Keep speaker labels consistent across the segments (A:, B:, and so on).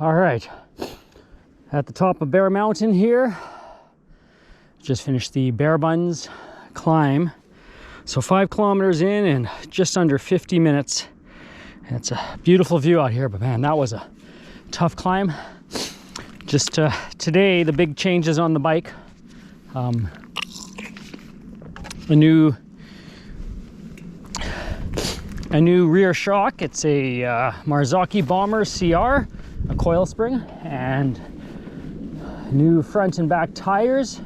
A: All right, at the top of Bear Mountain here. Just finished the Buns climb. So 5 kilometers in and just under 50 minutes. And it's a beautiful view out here, but man, that was a tough climb. Just today, the big changes on the bike. A new rear shock. It's a Marzocchi Bomber CR, a coil spring, and new front and back tires.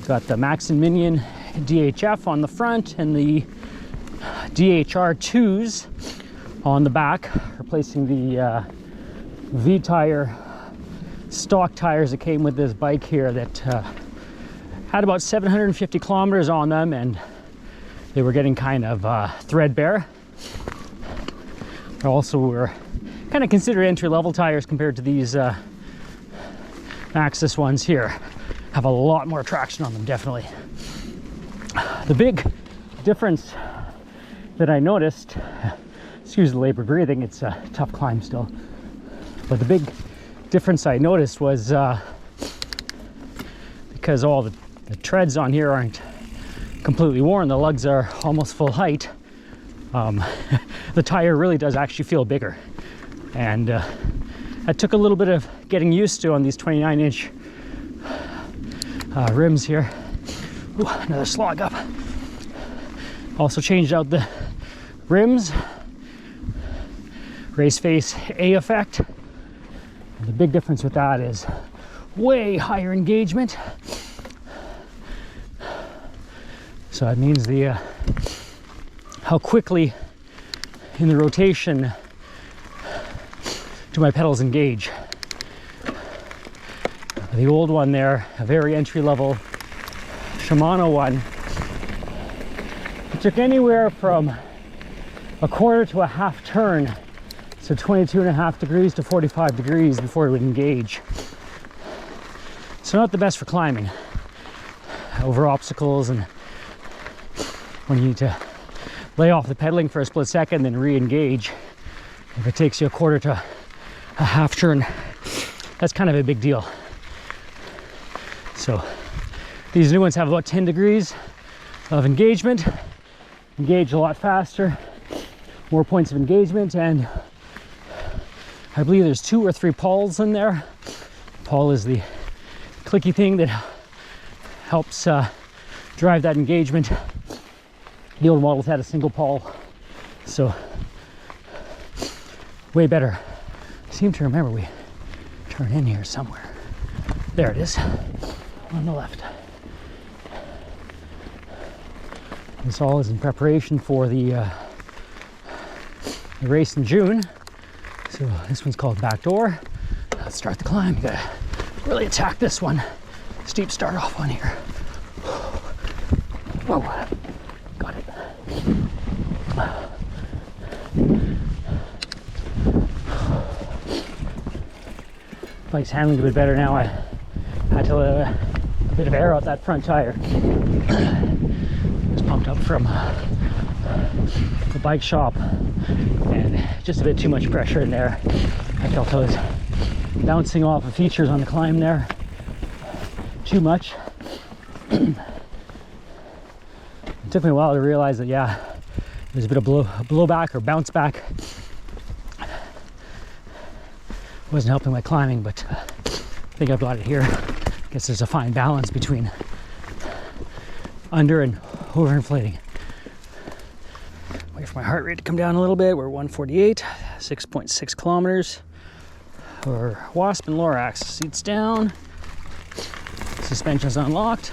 A: Got the Max and Minion DHF on the front and the DHR2s on the back, replacing the V-tire stock tires that came with this bike here that had about 750 kilometers on them, and they were getting kind of threadbare. Also were kind of considered entry-level tires compared to these Maxxis ones here. Have a lot more traction on them, definitely. The big difference that I noticed, excuse the labored breathing, it's a tough climb still, but the big difference I noticed was because all the treads on here aren't completely worn, the lugs are almost full height, the tire really does actually feel bigger. And that took a little bit of getting used to on these 29-inch rims here. Ooh, another slog up. Also changed out the rims. Race face A effect. And the big difference with that is way higher engagement. So that means the how quickly in the rotation do my pedals engage. The old one there, a very entry-level Shimano one, it took anywhere from a quarter to a half turn, so 22.5 degrees to 45 degrees before it would engage. So not the best for climbing over obstacles, and when you need to lay off the pedaling for a split second then re-engage. If it takes you a quarter to a half turn, that's kind of a big deal. So these new ones have about 10 degrees of engagement, engage a lot faster, more points of engagement, and I believe there's 2 or 3 pawls in there. Pawl is the clicky thing that helps drive that engagement. The old models had a single pawl, so way better. I seem to remember we turn in here somewhere. There it is, on the left. This all is in preparation for the race in June. So this one's called Backdoor. Let's start the climb. You gotta really attack this one. Steep start off on here. Whoa, got it. Bike's handling a bit better now. I had to let a bit of air out that front tire. It was pumped up from the bike shop, and just a bit too much pressure in there. I felt I was bouncing off of features on the climb there too much. It took me a while to realize that, yeah, there's a bit of blowback or bounce back. Wasn't helping my climbing, but I think I've got it here. I guess there's a fine balance between under and overinflating. Wait for my heart rate to come down a little bit. We're 148, 6.6 kilometers. We're Wasp and Lorax. Seats down. Suspension's unlocked.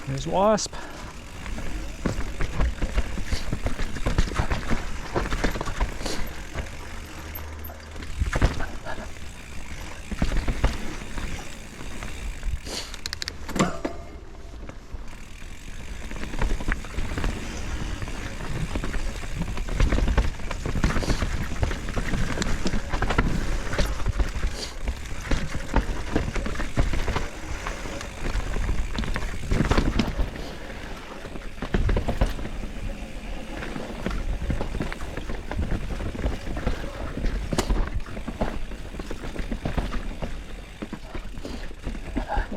A: There's Wasp.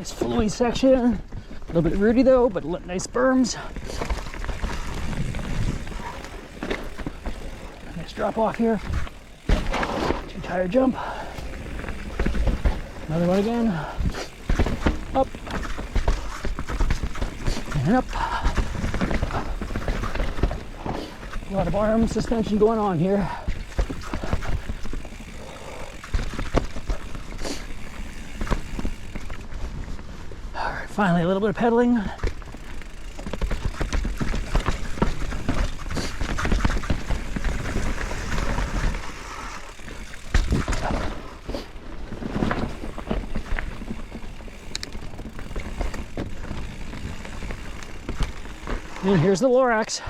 A: nice flowy section. A little bit rooty though, but nice berms. Nice drop off here. 2-tire jump. Another one again. Up. And up. A lot of arm suspension going on here. All right, finally a little bit of pedaling. And here's the Lorax.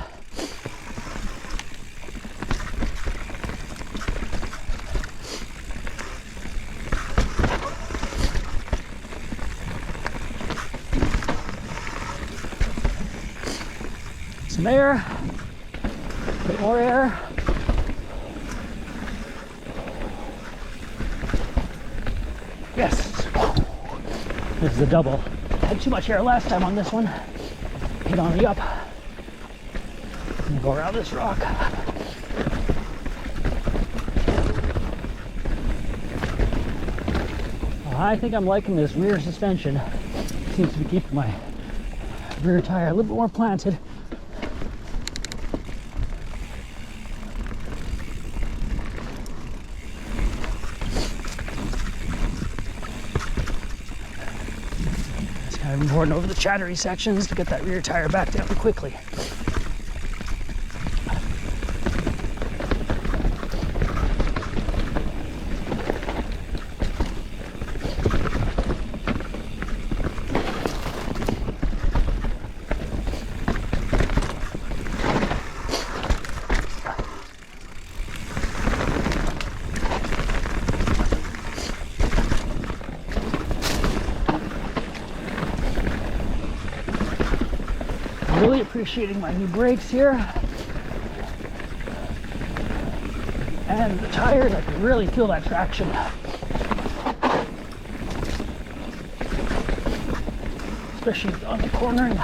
A: Some air, a bit more air. Yes. This is a double. I had too much air last time on this one. Hit on the up. And go around this rock. I think I'm liking this rear suspension. Seems to be keeping my rear tire a little bit more planted. It's kind of important over the chattery sections to get that rear tire back down quickly. Really appreciating my new brakes here. And the tires, I can really feel that traction. Especially on the cornering.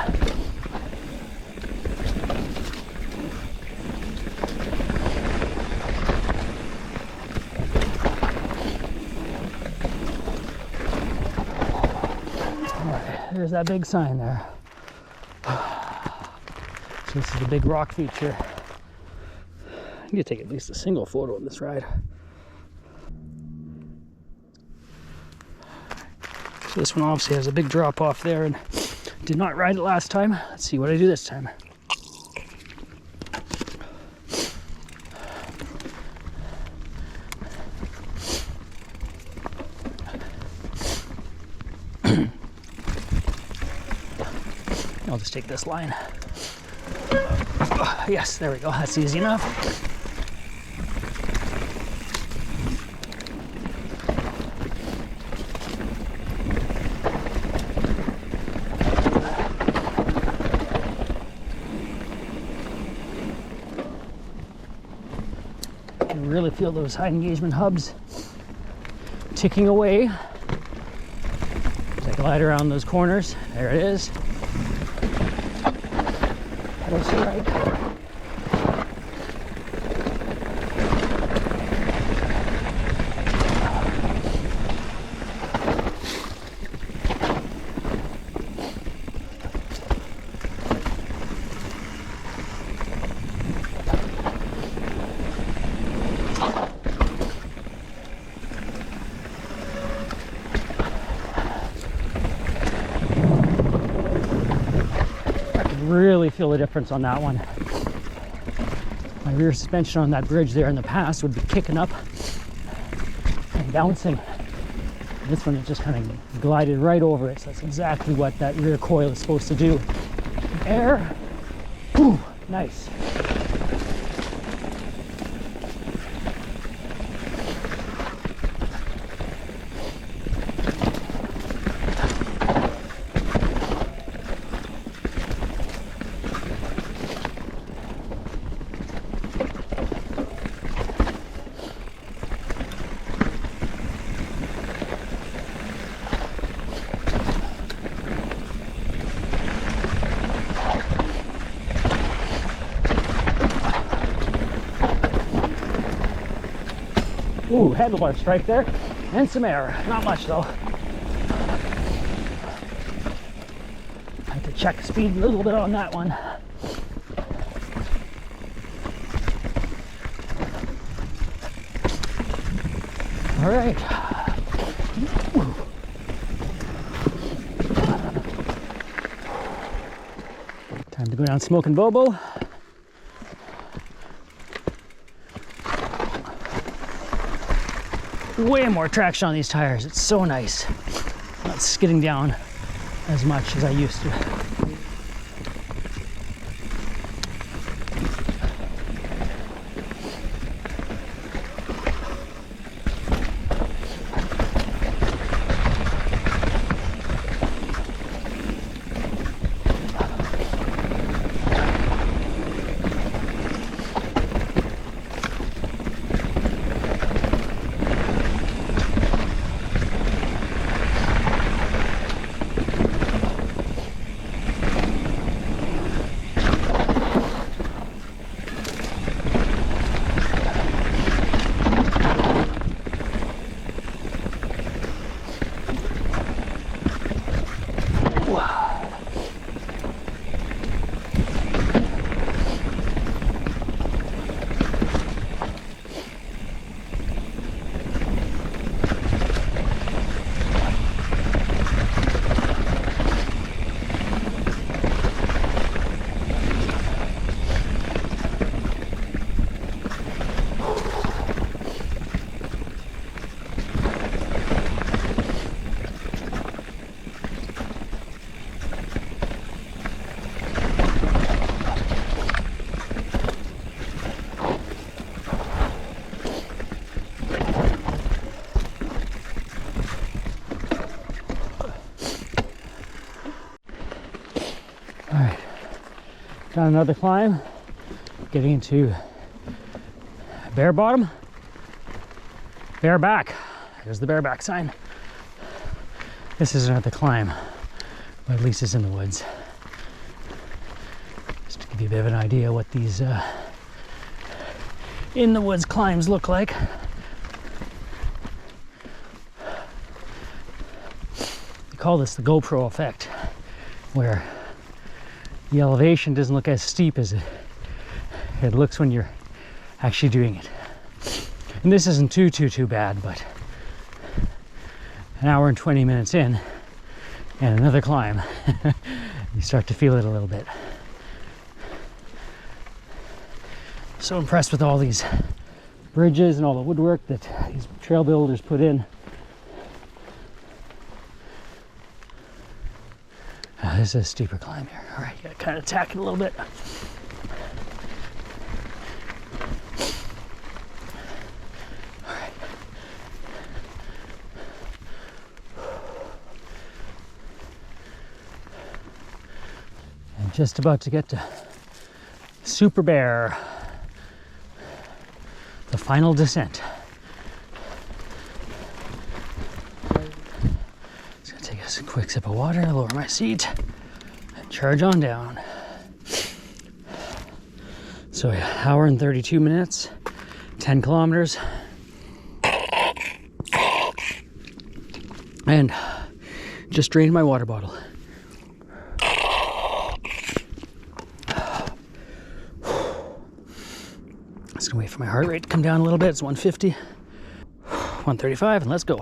A: Alright, there's that big sign there. This is the big rock feature. I need to take at least a single photo on this ride. So this one obviously has a big drop off there and did not ride it last time. Let's see what I do this time. I'll just take this line. Yes, there we go. That's easy enough. You can really feel those high engagement hubs ticking away. As I glide around those corners, there it is. Pedals to the right. Really feel the difference on that one. My rear suspension on that bridge there in the past would be kicking up and bouncing. This one, it just kind of glided right over it. So that's exactly what that rear coil is supposed to do. Air. Whew, nice. Ooh, handlebar strike there. And some air. Not much though. I have to check speed a little bit on that one. All right. Time to go down Smokin Bobo. Way more traction on these tires. It's so nice. Not skidding down as much as I used to. All right, got another climb, getting into bare bottom, bare back. There's the bare back sign. This is another climb, but at least it's in the woods. Just to give you a bit of an idea what these in the woods climbs look like. They call this the GoPro effect, where the elevation doesn't look as steep as it looks when you're actually doing it. And this isn't too bad, but an hour and 20 minutes in and another climb, you start to feel it a little bit. So impressed with all these bridges and all the woodwork that these trail builders put in. This is a steeper climb here. All right, gotta kind of tack it a little bit. All right. And just about to get to Super Bear, the final descent. A quick sip of water, lower my seat, and charge on down. So an hour and 32 minutes, 10 kilometers. And just drained my water bottle. Just gonna wait for my heart rate to come down a little bit. It's 150, 135, and let's go.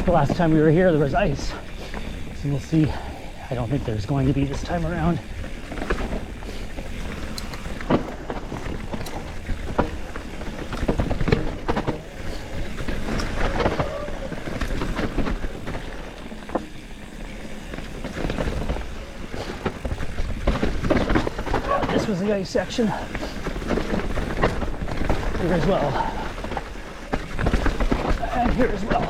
A: The last time we were here, there was ice. So we'll see. I don't think there's going to be this time around. This was the ice section. Here as well. And here as well.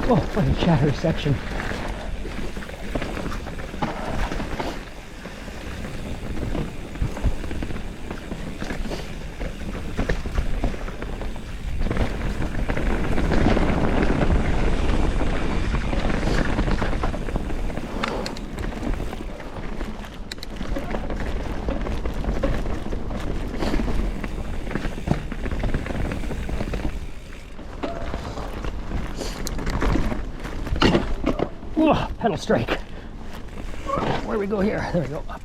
A: Oh, funny chatter section. Oh, pedal strike. Where do we go here? There we go, up.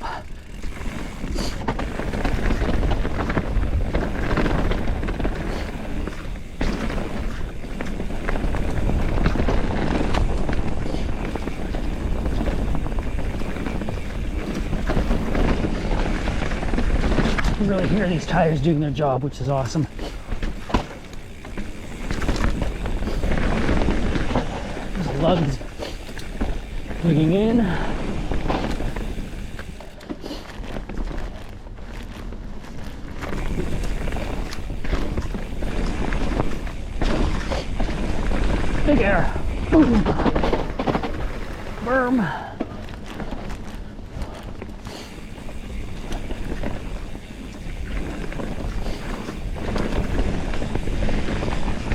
A: You can really hear these tires doing their job, which is awesome. There's lugs digging in. Big air. Boom. Berm.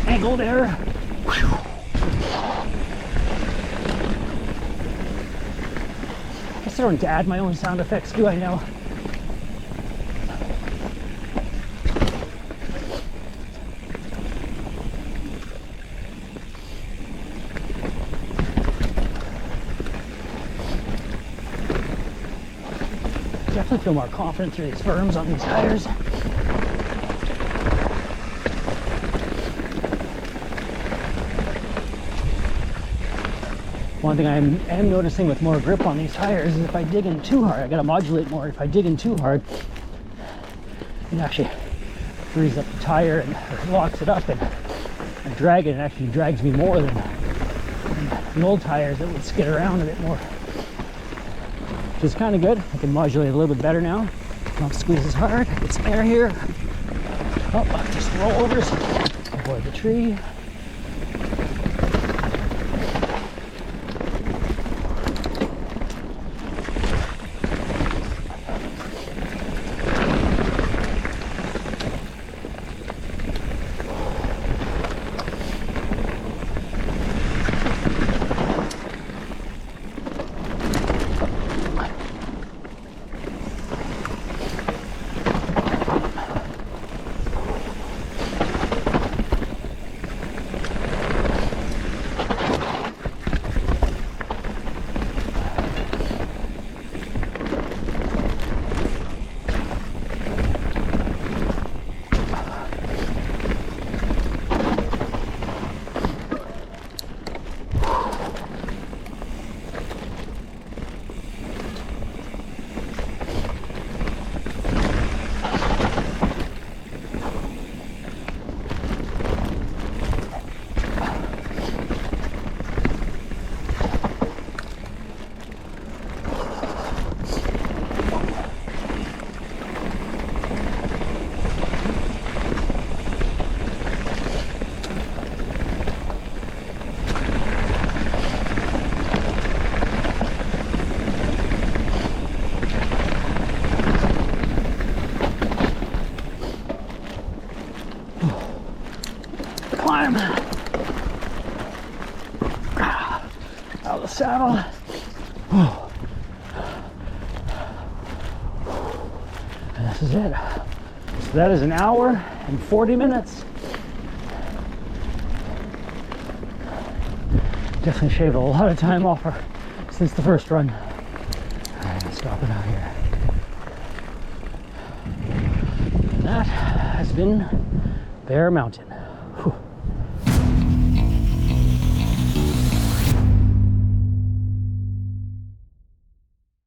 A: Angled air. Starting to add my own sound effects, do I know? Definitely feel more confident through these berms on these tires. One thing I am noticing with more grip on these tires is if I dig in too hard, I gotta modulate more. If I dig in too hard, it actually frees up the tire and locks it up, and I drag it, and it actually drags me more than the old tires that would skid around a bit more. Which is kind of good. I can modulate a little bit better now. Don't squeeze as hard. Get some air here. Oh, just rollovers. Avoid the tree. Climb out of the saddle. And this is it. So that is an hour and 40 minutes. Definitely shaved a lot of time off her since the first run. Alright, let's stop it out here. And that has been Bear Mountain.